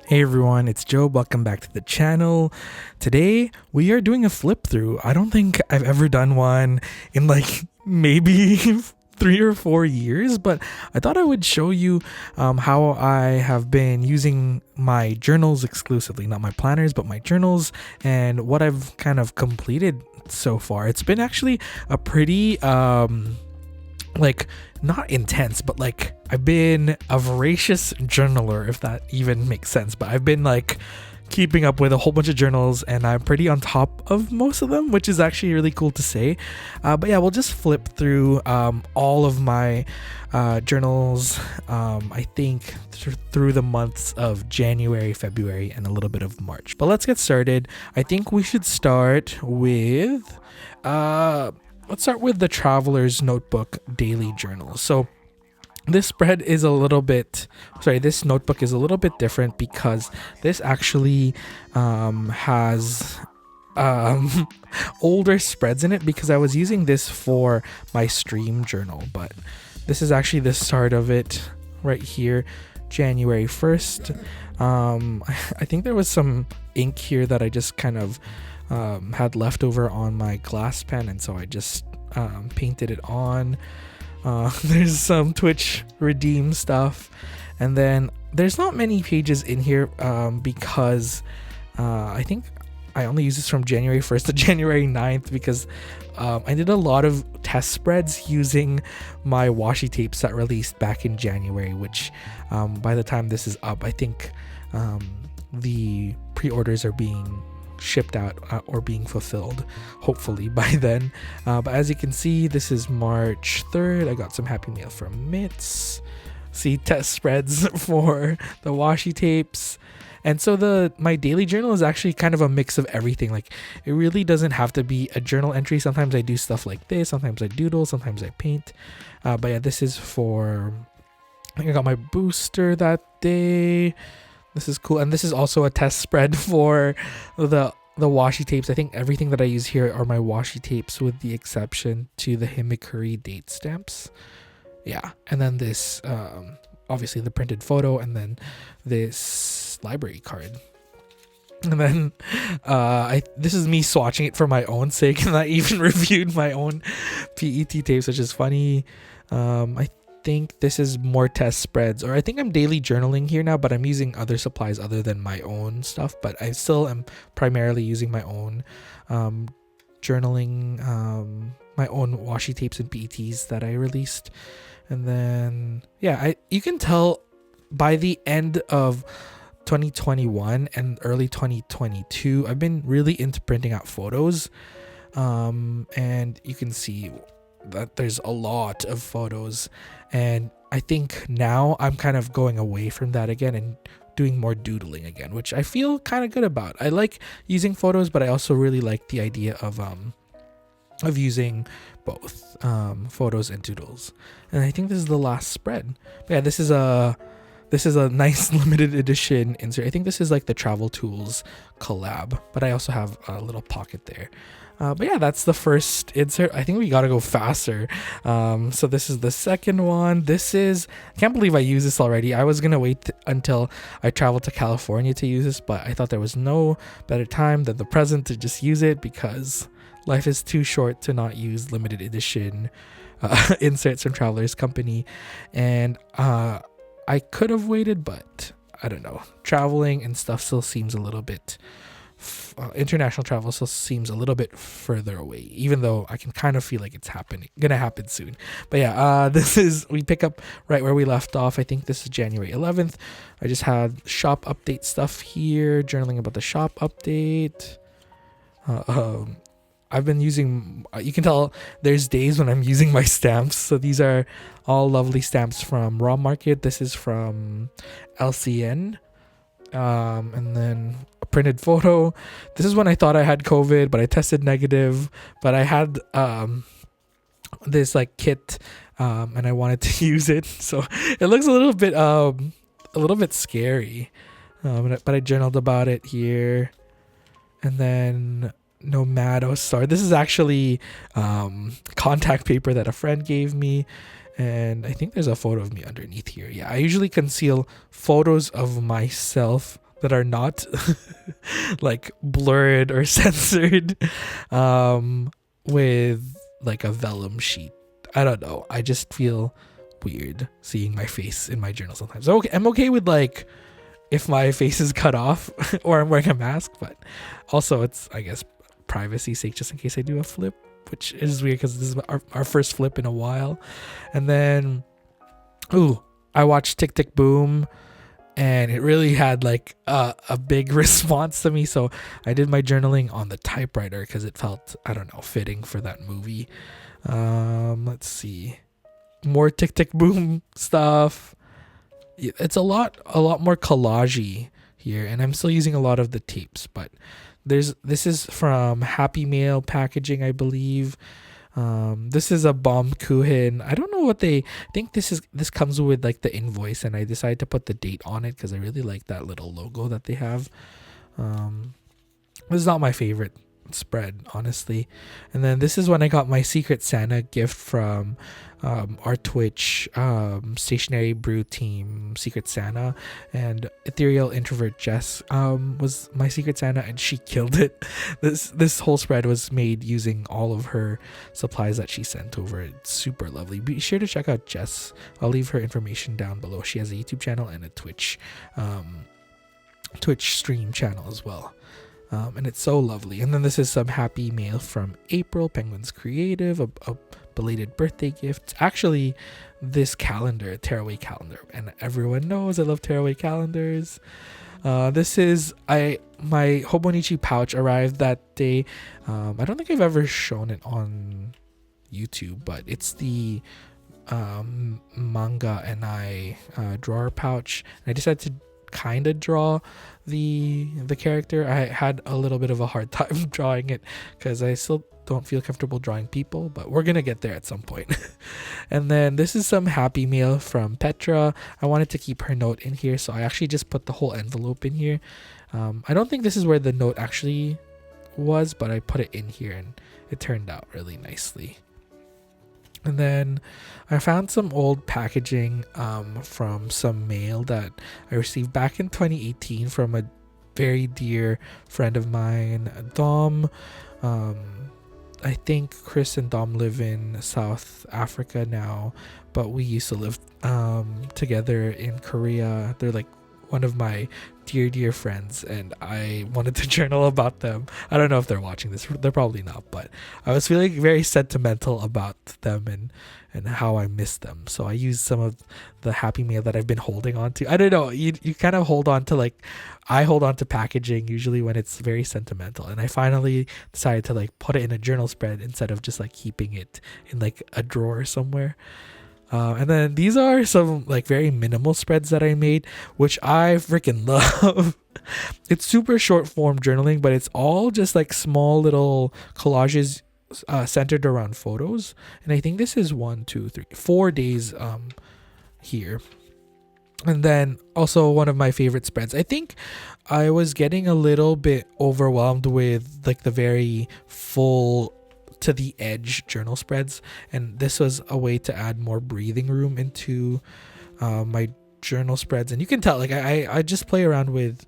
Hey everyone, it's Joe. Welcome back to the channel. Today we are doing a flip through. I don't think I've ever done one in like maybe 3 or 4 years, but I thought I would show you how I have been using my journals exclusively, not my planners, but my journals, and what I've kind of completed so far. It's been actually a pretty like not intense, but like I've been a voracious journaler, if that even makes sense. But I've been like keeping up with a whole bunch of journals, and I'm pretty on top of most of them, which is actually really cool to say. But yeah, we'll just flip through all of my journals, I think through the months of January, February, and a little bit of March. But let's get started. I think we should start with let's start with the Traveler's Notebook Daily Journal. So this notebook is a little bit different because this actually has older spreads in it, because I was using this for my stream journal, but this is actually the start of it right here, January 1st. I think there was some ink here that I just kind of had left over on my glass pen, and so I just painted it on. There's some Twitch redeem stuff, and then there's not many pages in here because I think I only use this from January 1st to January 9th, because I did a lot of test spreads using my washi tapes that released back in January, which by the time this is up, I think the pre-orders are being shipped out or being fulfilled, hopefully by then. But as you can see, this is March 3rd. I got some happy mail from Mitts. See, test spreads for the washi tapes. And so my daily journal is actually kind of a mix of everything. Like, it really doesn't have to be a journal entry. Sometimes I do stuff like this, sometimes I doodle, sometimes I paint. But yeah, this is for, I think I got my booster that day. This is cool, and this is also a test spread for the washi tapes. I think everything that I use here are my washi tapes, with the exception to the Himikuri date stamps. Yeah, and then this, obviously the printed photo, and then this library card. And then this is me swatching it for my own sake, and I even reviewed my own PET tapes, which is funny. I think this is more test spreads, or I think I'm daily journaling here now, but I'm using other supplies other than my own stuff, but I still am primarily using my own journaling, my own washi tapes and PETs that I released. And then yeah, you can tell by the end of 2021 and early 2022 I've been really into printing out photos, and you can see that there's a lot of photos, and I think now I'm kind of going away from that again and doing more doodling again, which I feel kind of good about. I like using photos, but I also really like the idea of using both photos and doodles. And I think this is the last spread. But yeah, this is a nice limited edition insert. I think this is like the Travel Tools collab, but I also have a little pocket there. But yeah, that's the first insert. I think we gotta go faster. So this is the second one. I can't believe I use this already. I was gonna wait until I traveled to California to use this, but I thought there was no better time than the present to just use it, because life is too short to not use limited edition inserts from Traveler's Company. And I could have waited, but I don't know. Traveling and stuff still seems a little bit international travel still seems a little bit further away, even though I can kind of feel like it's gonna happen soon. But yeah, we pick up right where we left off. I think this is January 11th. I just had shop update stuff here, journaling about the shop update. I've been using, you can tell there's days when I'm using my stamps. So these are all lovely stamps from Raw Market. This is from LCN. And then a printed photo. This is when I thought I had COVID, but I tested negative. But I had this like kit, and I wanted to use it. So it looks a little bit scary. But I journaled about it here. And then Nomado Star. This is actually contact paper that a friend gave me. And I think there's a photo of me underneath here. Yeah, I usually conceal photos of myself that are not like blurred or censored, with like a vellum sheet. I don't know. I just feel weird seeing my face in my journal sometimes. So I'm okay with like if my face is cut off or I'm wearing a mask, but also it's, I guess, privacy sake, just in case I do a flip, which is weird because this is our first flip in a while. And then, I watched Tick Tick Boom, and it really had like a big response to me. So I did my journaling on the typewriter because it felt, I don't know, fitting for that movie. Let's see, more Tick Tick Boom stuff. It's a lot more collagey here, and I'm still using a lot of the tapes, but this is from Happy Mail packaging, I believe. This is a Baumkuchen. I don't know what I think this comes with like the invoice, and I decided to put the date on it because I really like that little logo that they have. This is not my favorite spread, honestly. And then this is when I got my Secret Santa gift from our Twitch stationary brew team, Secret Santa, and Ethereal Introvert Jess was my Secret Santa, and she killed it. This whole spread was made using all of her supplies that she sent over. It's super lovely. Be sure to check out Jess. I'll leave her information down below. She has a YouTube channel and a Twitch stream channel as well. And it's so lovely. And then this is some Happy Mail from April, Penguins Creative, a belated birthday gift. Actually, this calendar, a tearaway calendar, and everyone knows I love tearaway calendars. This is my Hobonichi pouch arrived that day. I don't think I've ever shown it on YouTube, but it's the manga and I drawer pouch. And I decided to kind of draw the character. I had a little bit of a hard time drawing it because I still don't feel comfortable drawing people, but we're gonna get there at some point. And then this is some Happy Mail from Petra. I wanted to keep her note in here, so I actually just put the whole envelope in here. I don't think this is where the note actually was, but I put it in here and it turned out really nicely. And then I found some old packaging from some mail that I received back in 2018 from a very dear friend of mine, Dom. I think Chris and Dom live in South Africa now, but we used to live together in Korea. They're like one of my dear friends, and I wanted to journal about them. I don't know if they're watching this. They're probably not, but I was feeling very sentimental about them and how I miss them. So I used some of the Happy Mail that I've been holding on to. I don't know, you kind of hold on to, like, I hold on to packaging usually when it's very sentimental, and I finally decided to like put it in a journal spread instead of just like keeping it in like a drawer somewhere. And then these are some like very minimal spreads that I made, which I freaking love. It's super short form journaling, but it's all just like small little collages centered around photos. And I think this is 4 days here. And then also one of my favorite spreads. I think I was getting a little bit overwhelmed with like the very full to the edge journal spreads, and this was a way to add more breathing room into my journal spreads. And you can tell, like, I just play around with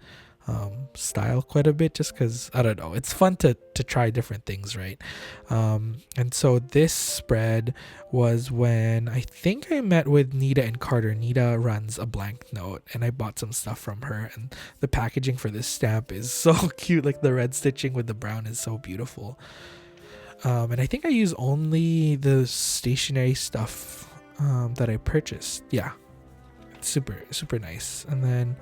style quite a bit, just because I don't know, it's fun to try different things, right? And so this spread was when I think I met with Nita and Carter. Nita runs A Blank Note, and I bought some stuff from her, and the packaging for this stamp is so cute. Like the red stitching with the brown is so beautiful. And I think I use only the stationery stuff that I purchased. Yeah, it's super nice. And then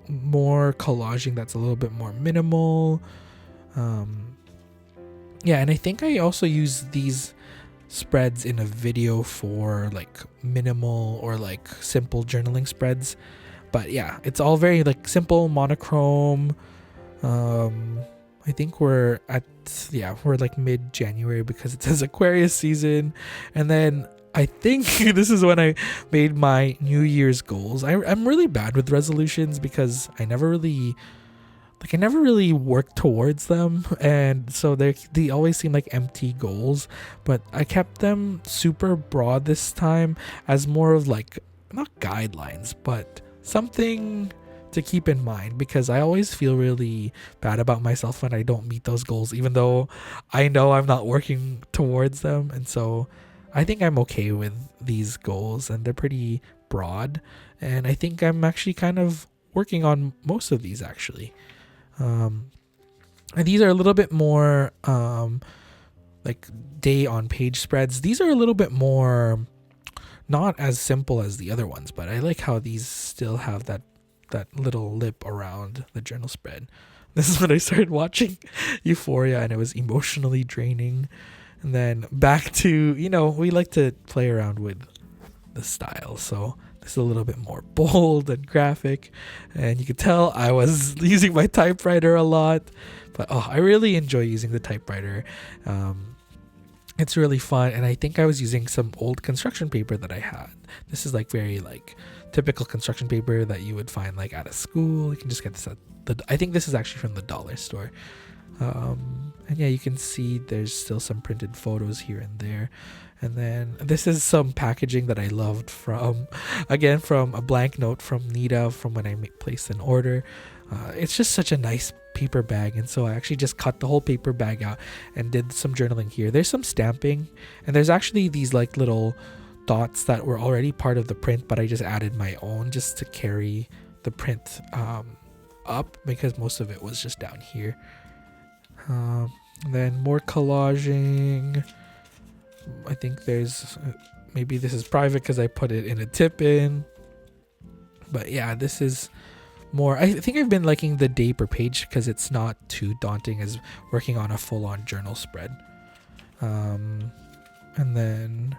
more collaging that's a little bit more minimal. Yeah, and I think I also use these spreads in a video for like minimal or like simple journaling spreads. But yeah, it's all very like simple, monochrome. I think we're like mid-January because it says Aquarius season. And then I think this is when I made my New Year's goals. I'm really bad with resolutions because I never really work towards them, and so they always seem like empty goals. But I kept them super broad this time as more of like, not guidelines, but something to keep in mind, because I always feel really bad about myself when I don't meet those goals, even though I know I'm not working towards them. And so I think I'm okay with these goals, and they're pretty broad, and I think I'm actually kind of working on most of these actually. And these are a little bit more like day on page spreads. These are a little bit more not as simple as the other ones, but I like how these still have that little lip around the journal spread. This is when I started watching Euphoria, and it was emotionally draining. And then back to, we like to play around with the style. So this is a little bit more bold and graphic. And you could tell I was using my typewriter a lot. But I really enjoy using the typewriter. It's really fun. And I think I was using some old construction paper that I had. This is like very like typical construction paper that you would find like at a school. You can just get this at I think this is actually from the dollar store. And yeah, you can see there's still some printed photos here and there. And then this is some packaging that I loved from a blank note from Nita from when I placed an order. It's just such a nice paper bag, and so I actually just cut the whole paper bag out and did some journaling here. There's some stamping, and there's actually these like little dots that were already part of the print, but I just added my own just to carry the print up, because most of it was just down here. Then more collaging. I think there's maybe this is private because I put it in a tip-in, but yeah, this is more. I think I've been liking the day per page because it's not too daunting as working on a full-on journal spread. And then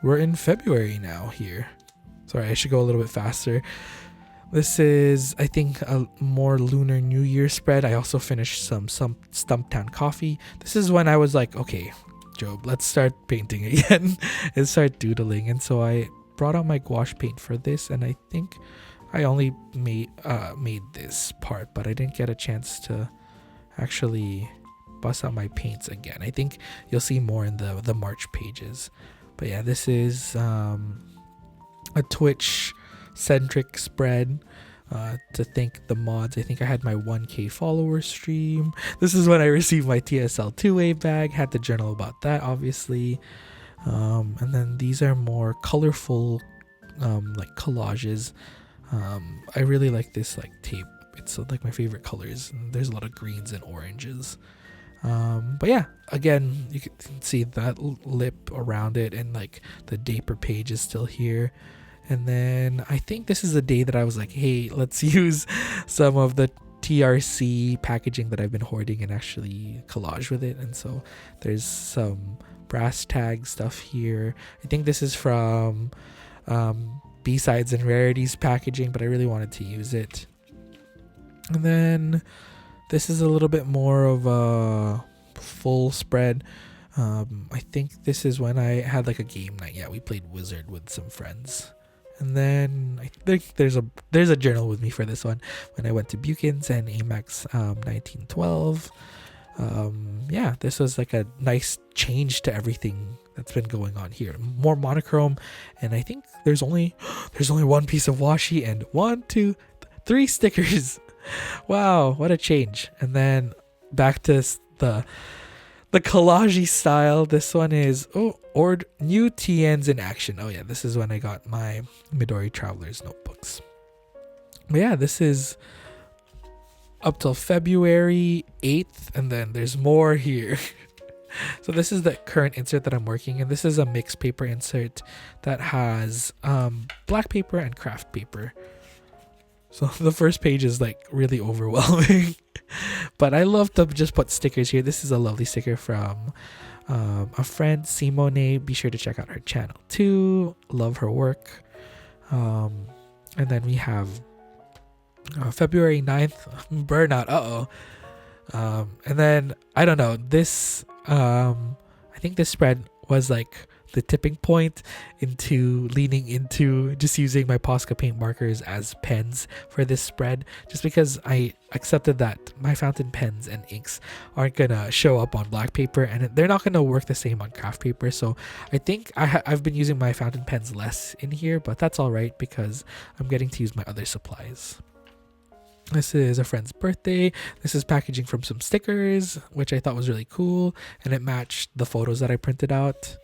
we're in February now here. Sorry, I should go a little bit faster. This is, I think, a more Lunar New Year spread. I also finished some Stumptown coffee. This is when I was like, okay, Job, let's start painting again and start doodling. And so I brought out my gouache paint for this, and I think I only made this part, but I didn't get a chance to actually bust out my paints again. I think you'll see more in the March pages. But yeah, this is a Twitch centric spread to thank the mods. I think I had my 1K follower stream. This is when I received my TSL 2A bag. Had to journal about that, obviously. And then these are more colorful like collages. I really like this like tape. It's like my favorite colors. There's a lot of greens and oranges. But yeah, again, you can see that lip around it, and like the day per page is still here. And then I think this is a day that I was like, hey, let's use some of the TRC packaging that I've been hoarding and actually collage with it. And so there's some brass tag stuff here. I think this is from B-Sides and Rarities packaging, but I really wanted to use it. And then this is a little bit more of a full spread. I think this is when I had like a game night. Yeah, we played Wizard with some friends. And then I think there's a journal with me for this one when I went to Buchan's and Amax 1912. Yeah, this was like a nice change to everything that's been going on here. More monochrome, and I think there's only one piece of washi and 1, 2, 3 stickers. Wow, what a change. And then back to the collage style. This one is or new TNs in action. Oh yeah, this is when I got my Midori Traveler's notebooks. But yeah, this is up till February 8th, and then there's more here. So this is the current insert that I'm working in. This is a mixed paper insert that has black paper and craft paper. So the first page is like really overwhelming. But I love to just put stickers here. This is a lovely sticker from a friend, Simone. Be sure to check out her channel too. Love her work. And then we have February 9th, burnout. And then, I don't know, this, I think this spread was like the tipping point into leaning into just using my Posca paint markers as pens for this spread, just because I accepted that my fountain pens and inks aren't gonna show up on black paper, and they're not gonna work the same on craft paper. So I think I've been using my fountain pens less in here, but that's all right because I'm getting to use my other supplies. This is a friend's birthday. This is packaging from some stickers, which I thought was really cool, and it matched the photos that I printed out.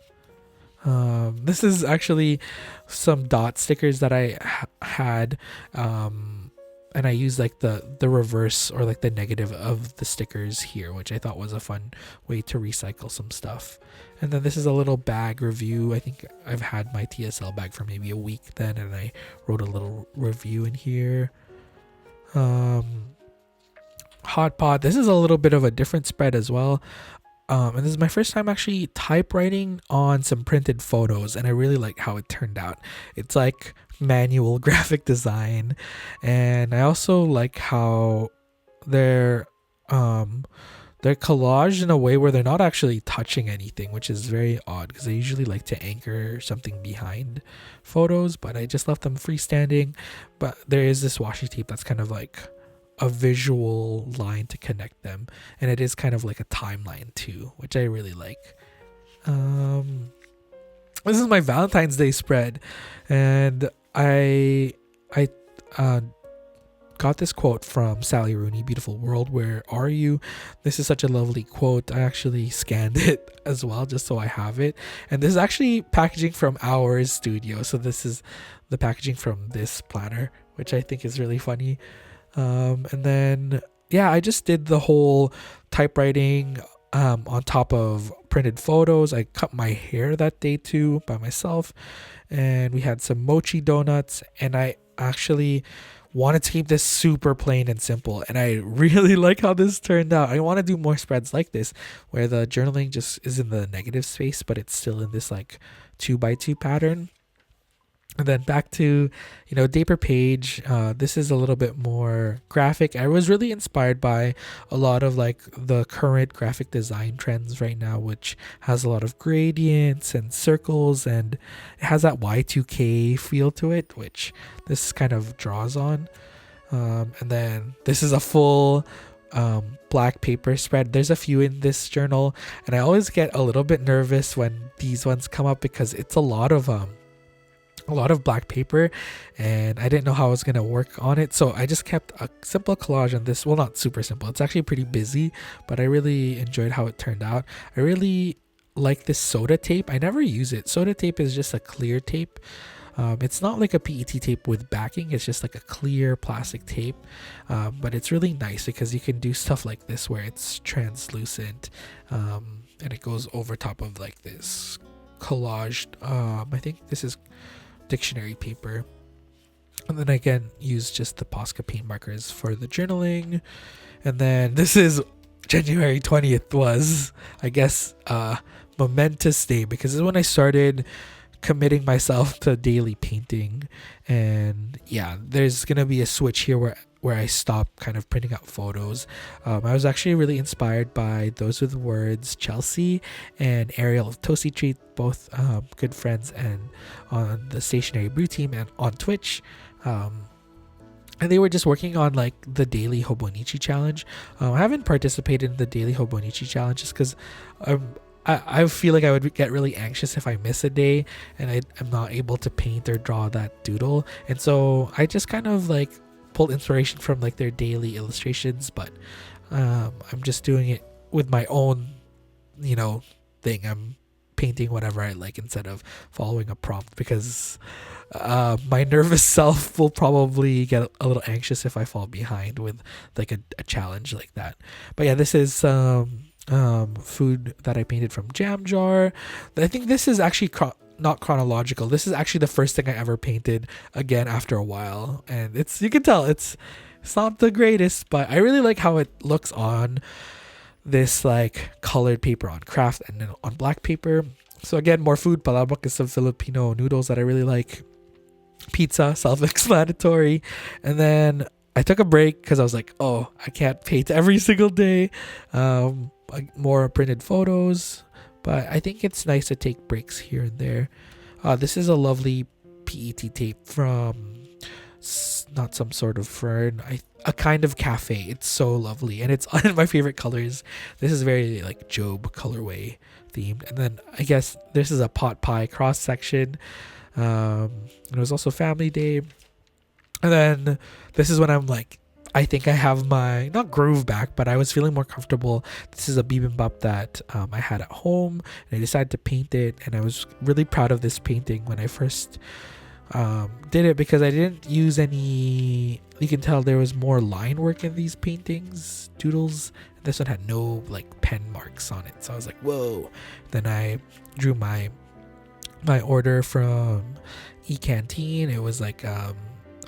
This is actually some dot stickers that I had, and I used like the reverse or like the negative of the stickers here, which I thought was a fun way to recycle some stuff. And then this is a little bag review. I think I've had my TSL bag for maybe a week then, and I wrote a little review in here. Hot pot. This is a little bit of a different spread as well. And this is my first time actually typewriting on some printed photos, and I really like how it turned out. It's like manual graphic design, and I also like how they're collaged in a way where they're not actually touching anything, which is very odd because I usually like to anchor something behind photos, but I just left them freestanding. But there is this washi tape that's kind of like a visual line to connect them, and it is kind of like a timeline too, which I really like. This is my Valentine's Day spread, and I got this quote from Sally Rooney, "Beautiful world, where are you?" This is such a lovely quote. I actually scanned it as well just so I have it, and this is actually packaging from our studio, so this is the packaging from this planner, which I think is really funny. And then yeah, I just did the whole typewriting on top of printed photos. I cut my hair that day too by myself, and we had some mochi donuts, and I actually wanted to keep this super plain and simple, and I really like how this turned out. I want to do more spreads like this where the journaling just is in the negative space, but it's still in this like 2x2 pattern. And then back to, day per page. This is a little bit more graphic. I was really inspired by a lot of like the current graphic design trends right now, which has a lot of gradients and circles, and it has that Y2K feel to it, which this kind of draws on. And then this is a full black paper spread. There's a few in this journal, and I always get a little bit nervous when these ones come up because it's a lot of black paper, and I didn't know how I was going to work on it, so I just kept a simple collage on this. Well, not super simple, it's actually pretty busy, but I really enjoyed how it turned out. I really like this soda tape. I never use it. Soda tape is just a clear tape. It's not like a PET tape with backing, it's just like a clear plastic tape, but it's really nice because you can do stuff like this where it's translucent, and it goes over top of like this collaged, I think this is dictionary paper. And then again, use just the Posca paint markers for the journaling. And then this is January 20th was, I guess, momentous day because this is when I started committing myself to daily painting. And yeah, there's gonna be a switch here where I stopped kind of printing out photos. I was actually really inspired by Those With Words, Chelsea, and Ariel of Toasty Treat, both good friends and on the Stationary Brew team and on Twitch. And they were just working on like the daily Hobonichi challenge. I haven't participated in the daily Hobonichi challenge just because I feel like I would get really anxious if I miss a day and I'm not able to paint or draw that doodle. And so I just kind of like pulled inspiration from like their daily illustrations, but I'm just doing it with my own thing. I'm painting whatever I like instead of following a prompt because my nervous self will probably get a little anxious if I fall behind with like a challenge like that. But yeah, this is food that I painted from Jam Jar. I think this is actually not chronological. This is actually the first thing I ever painted again after a while, and you can tell it's not the greatest, but I really like how it looks on this like colored paper on craft and then on black paper. So again, more food. Palabok is some Filipino noodles that I really like. Pizza, self-explanatory. And then I took a break because I was like, oh, I can't paint every single day. More printed photos, but I think it's nice to take breaks here and there. This is a lovely PET tape from not some sort of fern, a kind of cafe. It's so lovely, and it's on my favorite colors. This is very like Job colorway themed. And then I guess this is a pot pie cross section. It was also family day. And then this is when I'm like, I think I have my, not groove back, but I was feeling more comfortable. This is a bibimbap that I had at home, and I decided to paint it, and I was really proud of this painting when I first did it, because I didn't use any, you can tell there was more line work in these paintings, doodles. This one had no like pen marks on it, so I was like, whoa. Then I drew my order from E-Canteen. It was like a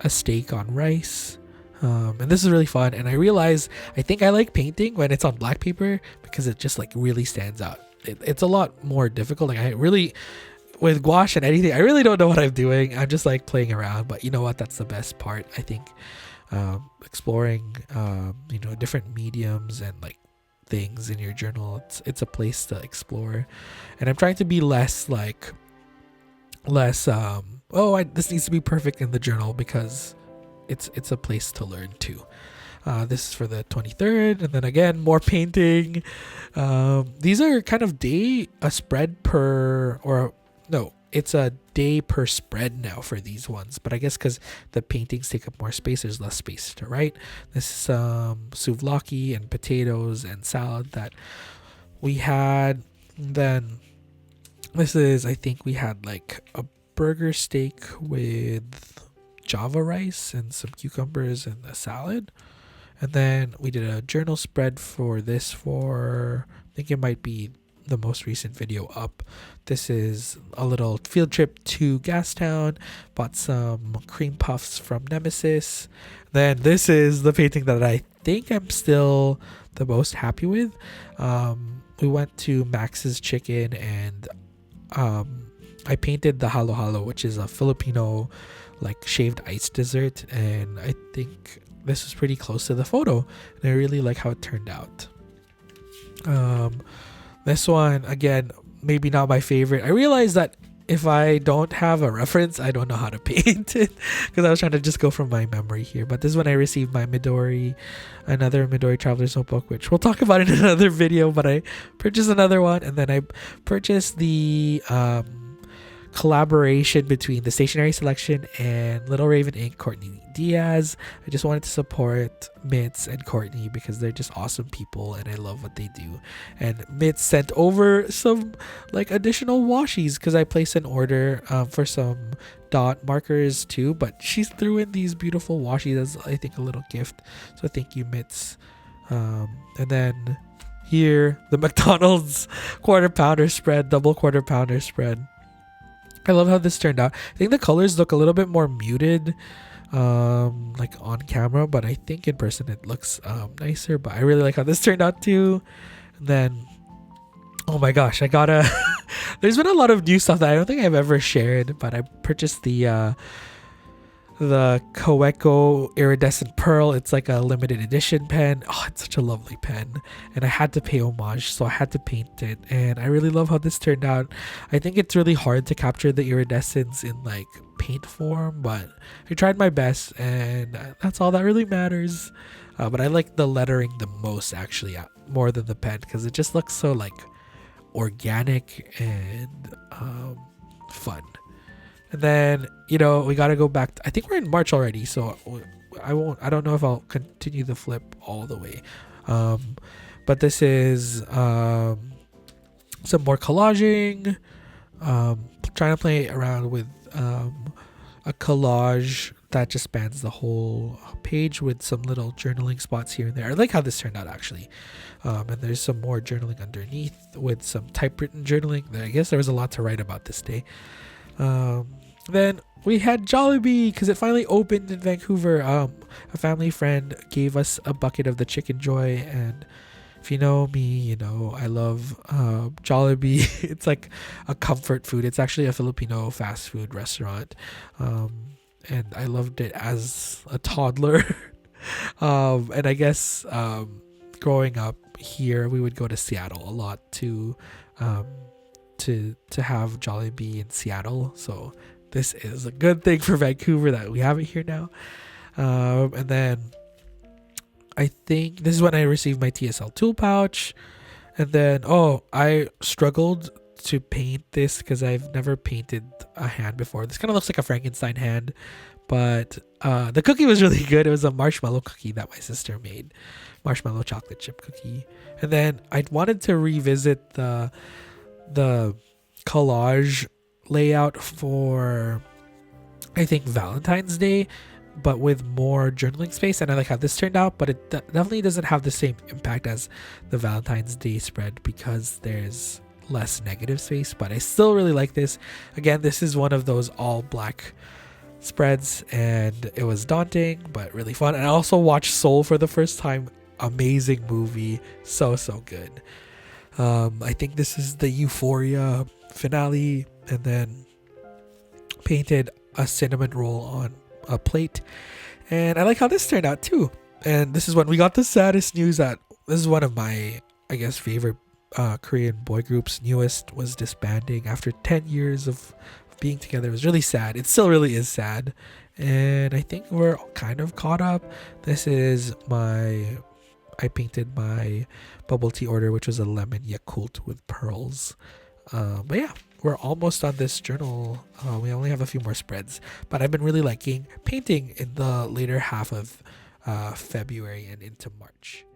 steak on rice. And this is really fun, and I realized I think I like painting when it's on black paper because it just like really stands out. It's a lot more difficult. Like I really, with gouache and anything, I really don't know what I'm doing. I'm just like playing around, but you know what, that's the best part, I think. Exploring different mediums and like things in your journal. It's a place to explore, and I'm trying to be less this needs to be perfect in the journal, because it's a place to learn too. This is for the 23rd, and then again more painting. These are kind of it's a day per spread now for these ones, but I guess because the paintings take up more space, there's less space to write. This is souvlaki and potatoes and salad that we had. Then this is, I think we had like a burger steak with java rice and some cucumbers and a salad. And then we did a journal spread for this, I think it might be the most recent video up. This is a little field trip to Gastown. Bought some cream puffs from Nemesis. Then this is the painting that I think I'm still the most happy with. We went to Max's Chicken, and I painted the halo halo, which is a Filipino like shaved ice dessert, and I think this was pretty close to the photo, and I really like how it turned out. This one, again, maybe not my favorite. I realized that if I don't have a reference, I don't know how to paint it, because I was trying to just go from my memory here. But this is when I received my Midori, another Midori Traveler's Notebook, which we'll talk about in another video, but I purchased another one, and then I purchased the collaboration between the Stationery Selection and Little Raven Ink, Courtney Diaz. I just wanted to support Mitz and Courtney because they're just awesome people, and I love what they do. And Mitz sent over some like additional washies because I placed an order for some dot markers too, but she threw in these beautiful washies as, I think, a little gift. So thank you, Mitz. And then here, the McDonald's double quarter pounder spread. I love how this turned out. I think the colors look a little bit more muted like on camera, but I think in person it looks nicer. But I really like how this turned out too. And then, oh my gosh, I got there's been a lot of new stuff that I don't think I've ever shared, but I purchased the Coeco Iridescent Pearl. It's like a limited edition pen. Oh, it's such a lovely pen, and I had to pay homage, so I had to paint it, and I really love how this turned out. I think it's really hard to capture the iridescence in like paint form, but I tried my best, and that's all that really matters. But I like the lettering the most, actually, more than the pen, because it just looks so like organic and fun. And then, we got to go back. I think we're in March already, so I don't know if I'll continue the flip all the way. But this is some more collaging. Trying to play around with a collage that just spans the whole page with some little journaling spots here and there. I like how this turned out, actually. And there's some more journaling underneath with some typewritten journaling. I guess there was a lot to write about this day. Then we had Jollibee because it finally opened in Vancouver. A family friend gave us a bucket of the Chicken Joy, and if you know me, I love Jollibee. It's like a comfort food. It's actually a Filipino fast food restaurant, and I loved it as a toddler. And I guess growing up here, we would go to Seattle a lot to have Jollibee in Seattle. So this is a good thing for Vancouver that we have it here now. And then I think this is when I received my TSL tool pouch. And then, I struggled to paint this because I've never painted a hand before. This kind of looks like a Frankenstein hand, but the cookie was really good. It was a marshmallow cookie that my sister made, marshmallow chocolate chip cookie. And then I wanted to revisit the collage layout for, I think, Valentine's Day, but with more journaling space. And I like how this turned out, but it definitely doesn't have the same impact as the Valentine's Day spread because there's less negative space. But I still really like this. Again, this is one of those all black spreads, and it was daunting but really fun. And I also watched Soul for the first time. Amazing movie, so good. I think this is the Euphoria finale, and then painted a cinnamon roll on a plate. And I like how this turned out too. And this is when we got the saddest news that this is one of my, I guess, favorite Korean boy groups. Newest was disbanding after 10 years of being together. It was really sad. It still really is sad. And I think we're kind of caught up. This is I painted my bubble tea order, which was a lemon Yakult with pearls. But yeah, we're almost on this journal. We only have a few more spreads, but I've been really liking painting in the later half of February and into March.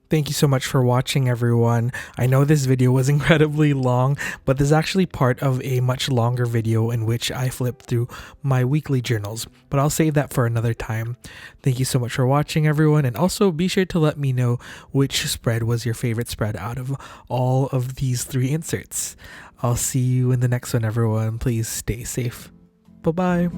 Thank you so much for watching, everyone. I know this video was incredibly long, but this is actually part of a much longer video in which I flip through my weekly journals, but I'll save that for another time. Thank you so much for watching, everyone, and also be sure to let me know which spread was your favorite spread out of all of these 3 inserts. I'll see you in the next one, everyone. Please stay safe. Bye-bye.